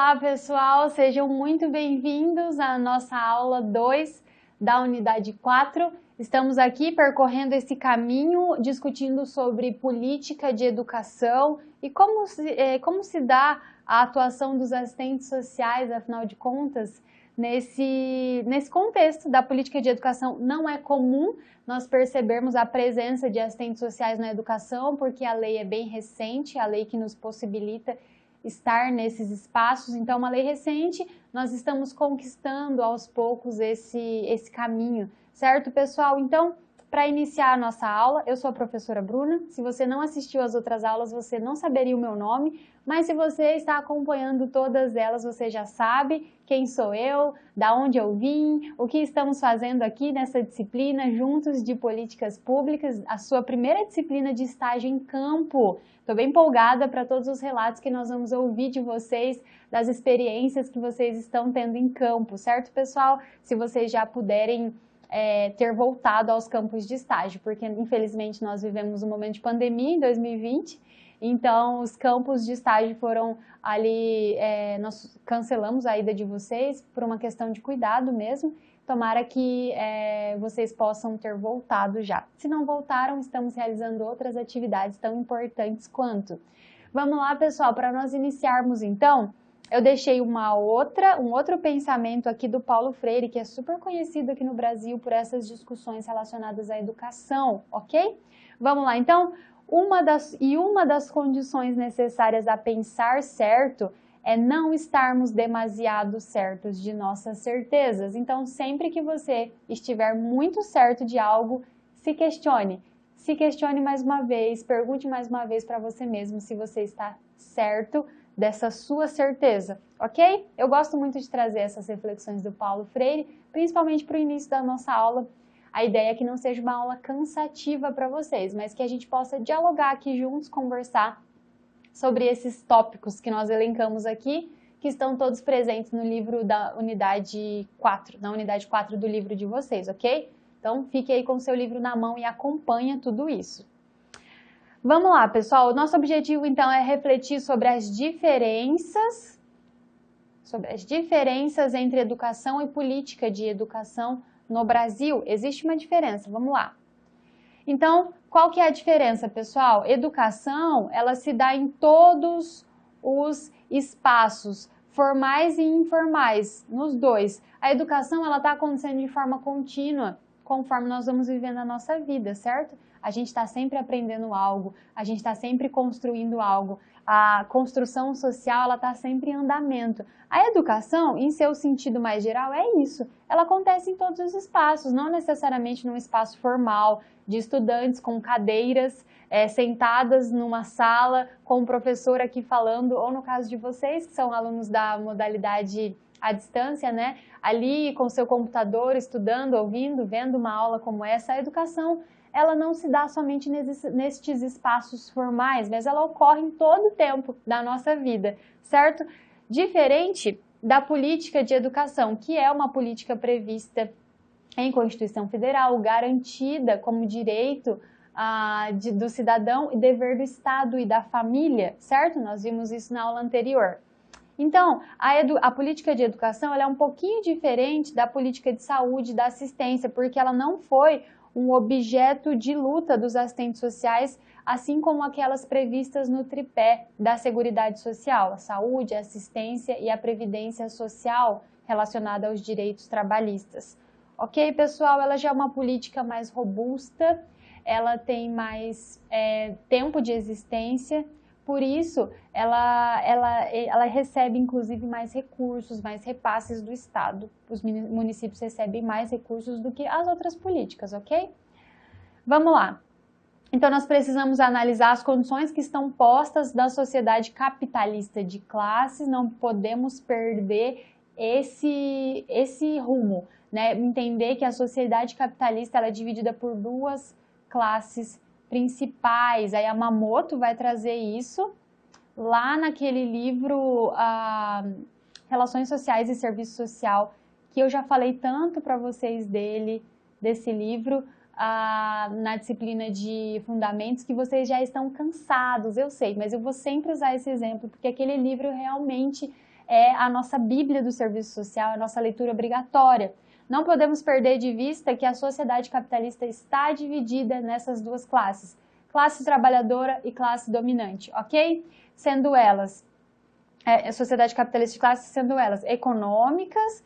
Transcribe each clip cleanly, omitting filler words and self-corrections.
Olá, pessoal, sejam muito bem-vindos à nossa aula 2 da unidade 4. Estamos aqui percorrendo esse caminho, discutindo sobre política de educação e como se dá a atuação dos assistentes sociais, afinal de contas, nesse contexto da política de educação. Não é comum nós percebermos a presença de assistentes sociais na educação, porque a lei é bem recente, a lei que nos possibilita estar nesses espaços. Então, uma lei recente, nós estamos conquistando aos poucos esse caminho, certo, pessoal? Então, para iniciar a nossa aula, eu sou a professora Bruna. Se você não assistiu às outras aulas, você não saberia o meu nome, mas se você está acompanhando todas elas, você já sabe quem sou eu, da onde eu vim, o que estamos fazendo aqui nessa disciplina juntos de políticas públicas, a sua primeira disciplina de estágio em campo. Estou bem empolgada para todos os relatos que nós vamos ouvir de vocês, das experiências que vocês estão tendo em campo, certo, pessoal? Se vocês já puderem ter voltado aos campos de estágio, porque infelizmente nós vivemos um momento de pandemia em 2020, então os campos de estágio foram ali, nós cancelamos a ida de vocês por uma questão de cuidado mesmo. Tomara que vocês possam ter voltado já. Se não voltaram, estamos realizando outras atividades tão importantes quanto. Vamos lá, pessoal, para nós iniciarmos então, eu deixei um outro pensamento aqui do Paulo Freire, que é super conhecido aqui no Brasil por essas discussões relacionadas à educação, ok? Vamos lá, então, uma das condições necessárias a pensar certo é não estarmos demasiado certos de nossas certezas. Então, sempre que você estiver muito certo de algo, se questione. Se questione mais uma vez, pergunte mais uma vez para você mesmo se você está certo dessa sua certeza, ok? Eu gosto muito de trazer essas reflexões do Paulo Freire, principalmente para o início da nossa aula. A ideia é que não seja uma aula cansativa para vocês, mas que a gente possa dialogar aqui juntos, conversar sobre esses tópicos que nós elencamos aqui, que estão todos presentes no livro da unidade 4, na unidade 4 do livro de vocês, ok? Então, fique aí com o seu livro na mão e acompanha tudo isso. Vamos lá, pessoal. O nosso objetivo, então, é refletir sobre as diferenças entre educação e política de educação no Brasil. Existe uma diferença, vamos lá. Então, qual que é a diferença, pessoal? Educação, ela se dá em todos os espaços, formais e informais, nos dois. A educação, ela está acontecendo de forma contínua, conforme nós vamos vivendo a nossa vida, certo? A gente está sempre aprendendo algo, a gente está sempre construindo algo. A construção social, ela está sempre em andamento. A educação, em seu sentido mais geral, é isso. Ela acontece em todos os espaços, não necessariamente num espaço formal, de estudantes com cadeiras, sentadas numa sala, com o professor aqui falando, ou no caso de vocês, que são alunos da modalidade à distância, né? Ali com seu computador, estudando, ouvindo, vendo uma aula como essa. A educação, ela não se dá somente nestes espaços formais, mas ela ocorre em todo o tempo da nossa vida, certo? Diferente da política de educação, que é uma política prevista em Constituição Federal, garantida como direito do cidadão e dever do Estado e da família, certo? Nós vimos isso na aula anterior. Então, a política de educação ela é um pouquinho diferente da política de saúde e da assistência, porque ela não foi um objeto de luta dos assistentes sociais, assim como aquelas previstas no tripé da Seguridade Social, a saúde, a assistência e a previdência social relacionada aos direitos trabalhistas. Ok, pessoal? Ela já é uma política mais robusta, ela tem mais tempo de existência, por isso ela recebe inclusive mais recursos, mais repasses do Estado. Os municípios recebem mais recursos do que as outras políticas, ok? Vamos lá. Então, nós precisamos analisar as condições que estão postas na sociedade capitalista de classes, não podemos perder esse rumo, né? Entender que a sociedade capitalista ela é dividida por duas classes principais. A Yamamoto vai trazer isso lá naquele livro Relações Sociais e Serviço Social, que eu já falei tanto para vocês desse livro, na disciplina de fundamentos, que vocês já estão cansados, eu sei, mas eu vou sempre usar esse exemplo, porque aquele livro realmente é a nossa Bíblia do serviço social, a nossa leitura obrigatória. Não podemos perder de vista que a sociedade capitalista está dividida nessas duas classes, classe trabalhadora e classe dominante, ok? Sendo elas, sociedade capitalista de classe, sendo elas econômicas,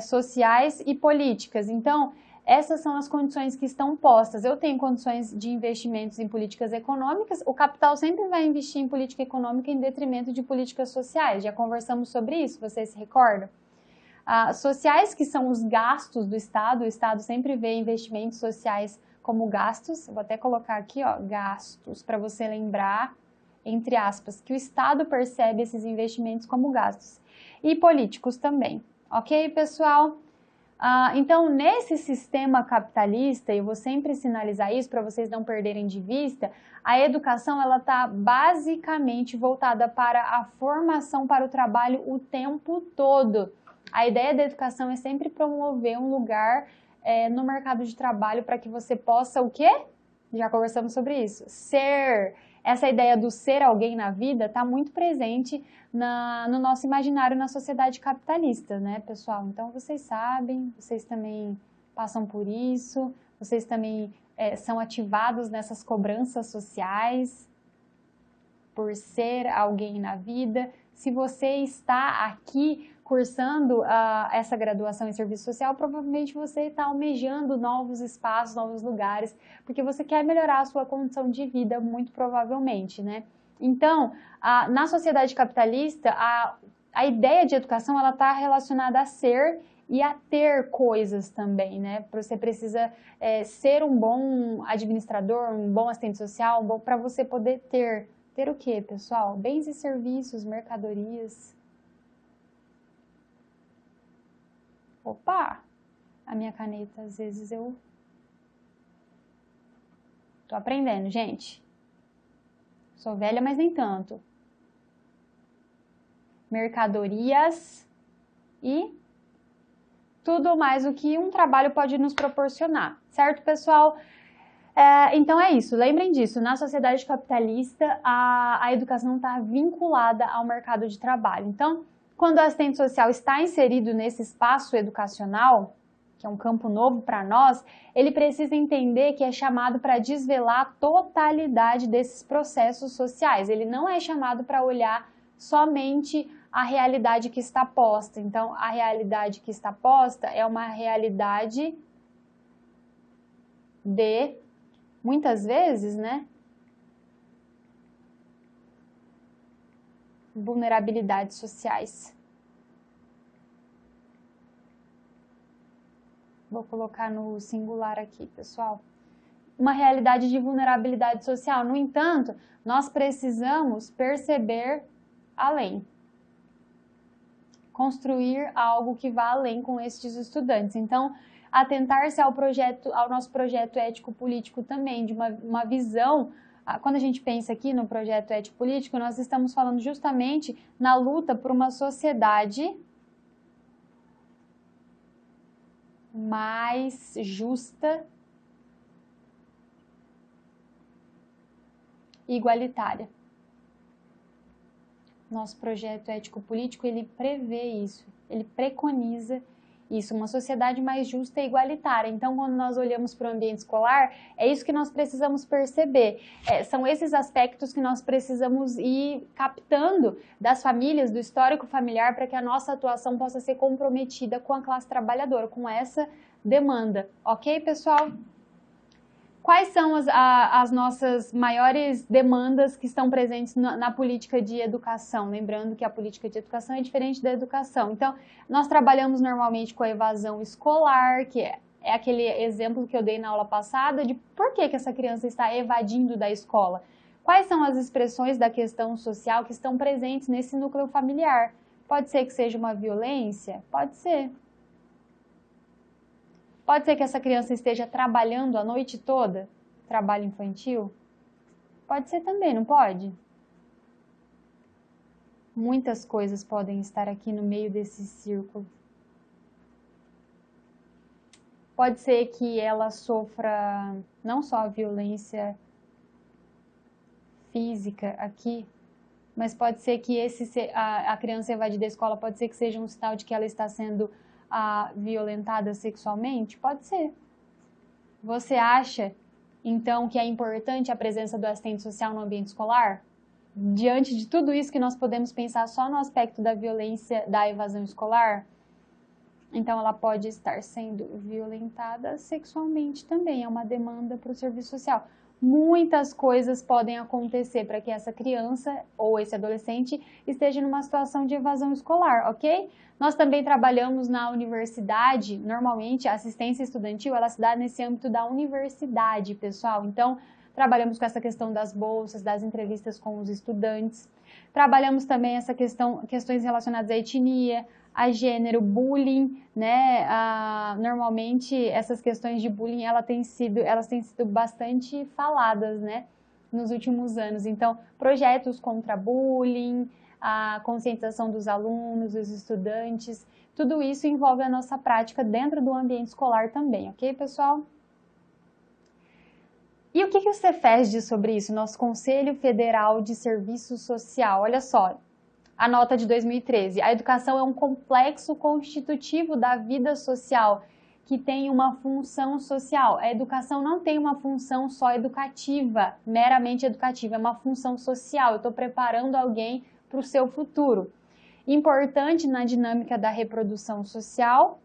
sociais e políticas. Então, essas são as condições que estão postas. Eu tenho condições de investimentos em políticas econômicas, o capital sempre vai investir em política econômica em detrimento de políticas sociais. Já conversamos sobre isso, vocês se recordam? Sociais, que são os gastos do Estado, o Estado sempre vê investimentos sociais como gastos, vou até colocar aqui, ó, gastos, para você lembrar, entre aspas, que o Estado percebe esses investimentos como gastos. E políticos também, ok, pessoal? Então, nesse sistema capitalista, eu vou sempre sinalizar isso para vocês não perderem de vista, a educação ela está basicamente voltada para a formação para o trabalho o tempo todo. A ideia da educação é sempre promover um lugar no mercado de trabalho para que você possa o quê? Já conversamos sobre isso. Ser. Essa ideia do ser alguém na vida está muito presente no nosso imaginário na sociedade capitalista, né, pessoal? Então, vocês sabem, vocês também passam por isso, vocês também são ativados nessas cobranças sociais por ser alguém na vida. Se você está aqui cursando essa graduação em serviço social, provavelmente você está almejando novos espaços, novos lugares, porque você quer melhorar a sua condição de vida, muito provavelmente, né? Então, na sociedade capitalista, a ideia de educação, ela está relacionada a ser e a ter coisas também, né? Você precisa ser um bom administrador, um bom assistente social, para você poder ter. Ter o quê, pessoal? Bens e serviços, mercadorias. Opa! A minha caneta, às vezes eu tô aprendendo, gente. Sou velha, mas nem tanto. Mercadorias e tudo mais o que um trabalho pode nos proporcionar, certo, pessoal? Então é isso, lembrem disso, na sociedade capitalista a educação está vinculada ao mercado de trabalho. Então, quando o assistente social está inserido nesse espaço educacional, que é um campo novo para nós, ele precisa entender que é chamado para desvelar a totalidade desses processos sociais. Ele não é chamado para olhar somente a realidade que está posta. Então, a realidade que está posta é uma realidade de, muitas vezes, né, vulnerabilidades sociais. Vou colocar no singular aqui, pessoal. Uma realidade de vulnerabilidade social. No entanto, nós precisamos perceber além. Construir algo que vá além com estes estudantes. Então, atentar-se ao nosso projeto ético-político também, de uma visão. Quando a gente pensa aqui no projeto ético-político, nós estamos falando justamente na luta por uma sociedade mais justa e igualitária. Nosso projeto ético-político, ele prevê isso, ele preconiza isso, uma sociedade mais justa e igualitária. Então, quando nós olhamos para o ambiente escolar, é isso que nós precisamos perceber. São esses aspectos que nós precisamos ir captando das famílias, do histórico familiar, para que a nossa atuação possa ser comprometida com a classe trabalhadora, com essa demanda. Ok, pessoal? Quais são as nossas maiores demandas que estão presentes na política de educação? Lembrando que a política de educação é diferente da educação. Então, nós trabalhamos normalmente com a evasão escolar, que é aquele exemplo que eu dei na aula passada, de por que essa criança está evadindo da escola. Quais são as expressões da questão social que estão presentes nesse núcleo familiar? Pode ser que seja uma violência? Pode ser. Pode ser que essa criança esteja trabalhando a noite toda, trabalho infantil? Pode ser também, não pode? Muitas coisas podem estar aqui no meio desse círculo. Pode ser que ela sofra não só a violência física aqui, mas pode ser que a criança evadida da escola pode ser que seja um sinal de que ela está sendo violentada sexualmente? Pode ser. Você acha, então, que é importante a presença do assistente social no ambiente escolar? Diante de tudo isso que nós podemos pensar só no aspecto da violência, da evasão escolar, então ela pode estar sendo violentada sexualmente também, é uma demanda para o serviço social. Muitas coisas podem acontecer para que essa criança ou esse adolescente esteja numa situação de evasão escolar, ok? Nós também trabalhamos na universidade, normalmente a assistência estudantil, ela se dá nesse âmbito da universidade, pessoal. Então, trabalhamos com essa questão das bolsas, das entrevistas com os estudantes. Trabalhamos também questões relacionadas à etnia, a gênero, bullying, né? Normalmente essas questões de bullying elas têm sido bastante faladas, né? Nos últimos anos. Então, projetos contra bullying, a conscientização dos alunos, dos estudantes, tudo isso envolve a nossa prática dentro do ambiente escolar também, ok, pessoal? E o que o Cefes diz sobre isso? Nosso Conselho Federal de Serviço Social. Olha só, a nota de 2013. A educação é um complexo constitutivo da vida social, que tem uma função social. A educação não tem uma função só educativa, meramente educativa, é uma função social. Eu estou preparando alguém para o seu futuro. Importante na dinâmica da reprodução social,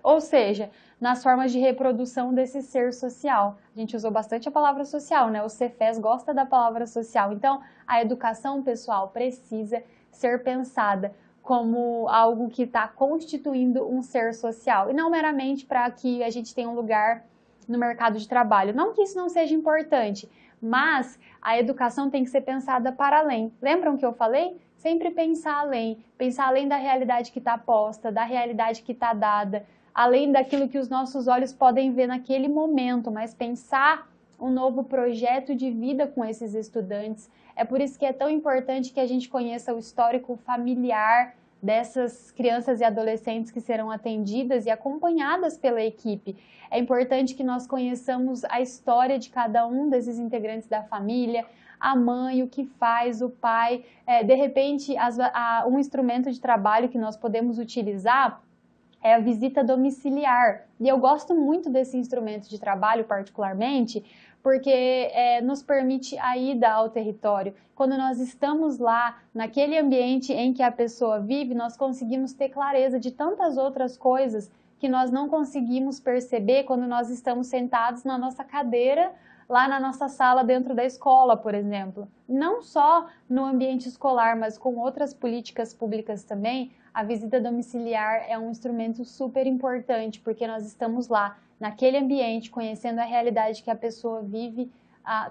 ou seja, nas formas de reprodução desse ser social. A gente usou bastante a palavra social, né? O Cefes gosta da palavra social. Então, a educação, pessoal, precisa ser pensada como algo que está constituindo um ser social. E não meramente para que a gente tenha um lugar no mercado de trabalho. Não que isso não seja importante, mas a educação tem que ser pensada para além. Lembram que eu falei? Sempre pensar além da realidade que está posta, da realidade que está dada, além daquilo que os nossos olhos podem ver naquele momento, mas pensar um novo projeto de vida com esses estudantes. É por isso que é tão importante que a gente conheça o histórico familiar dessas crianças e adolescentes que serão atendidas e acompanhadas pela equipe. É importante que nós conheçamos a história de cada um desses integrantes da família, a mãe, o que faz, o pai, de repente um instrumento de trabalho que nós podemos utilizar é a visita domiciliar. E eu gosto muito desse instrumento de trabalho, particularmente, porque nos permite a ida ao território. Quando nós estamos lá, naquele ambiente em que a pessoa vive, nós conseguimos ter clareza de tantas outras coisas que nós não conseguimos perceber quando nós estamos sentados na nossa cadeira, lá na nossa sala dentro da escola, por exemplo. Não só no ambiente escolar, mas com outras políticas públicas também, a visita domiciliar é um instrumento super importante, porque nós estamos lá, naquele ambiente, conhecendo a realidade que a pessoa vive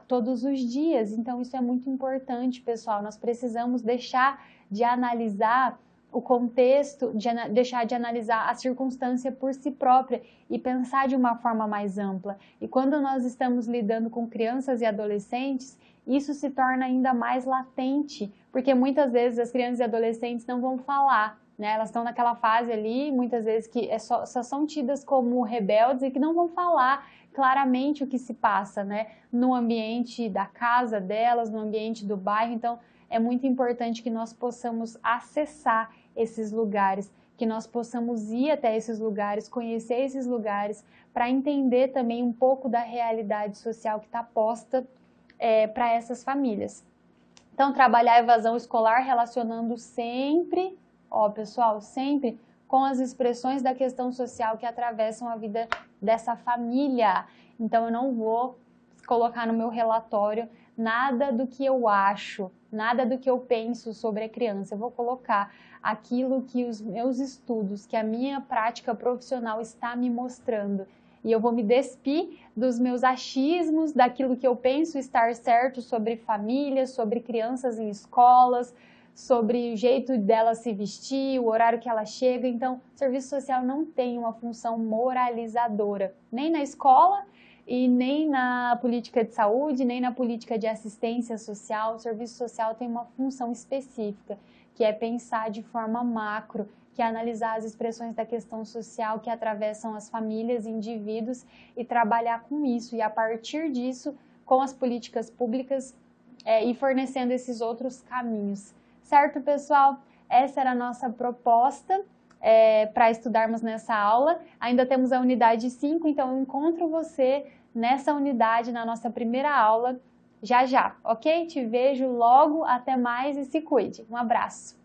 todos os dias. Então, isso é muito importante, pessoal. Nós precisamos deixar de analisar o contexto, deixar de analisar a circunstância por si própria e pensar de uma forma mais ampla. E quando nós estamos lidando com crianças e adolescentes, isso se torna ainda mais latente, porque muitas vezes as crianças e adolescentes não vão falar, né? Elas estão naquela fase ali, muitas vezes que só são tidas como rebeldes e que não vão falar claramente o que se passa, né? No ambiente da casa delas, no ambiente do bairro. Então, é muito importante que nós possamos acessar esses lugares, que nós possamos ir até esses lugares, conhecer esses lugares, para entender também um pouco da realidade social que está posta para essas famílias. Então, trabalhar a evasão escolar relacionando sempre, pessoal, sempre com as expressões da questão social que atravessam a vida dessa família. Então, eu não vou colocar no meu relatório nada do que eu acho, nada do que eu penso sobre a criança. Eu vou colocar aquilo que os meus estudos, que a minha prática profissional está me mostrando. E eu vou me despir dos meus achismos, daquilo que eu penso estar certo sobre famílias, sobre crianças em escolas, sobre o jeito dela se vestir, o horário que ela chega. Então, o serviço social não tem uma função moralizadora, nem na escola, e nem na política de saúde, nem na política de assistência social. O serviço social tem uma função específica, que é pensar de forma macro, que é analisar as expressões da questão social que atravessam as famílias e indivíduos e trabalhar com isso. E a partir disso, com as políticas públicas, e fornecendo esses outros caminhos. Certo, pessoal? Essa era a nossa proposta para estudarmos nessa aula. Ainda temos a unidade 5, então eu encontro você nessa unidade, na nossa primeira aula, já já, ok? Te vejo logo, até mais e se cuide. Um abraço!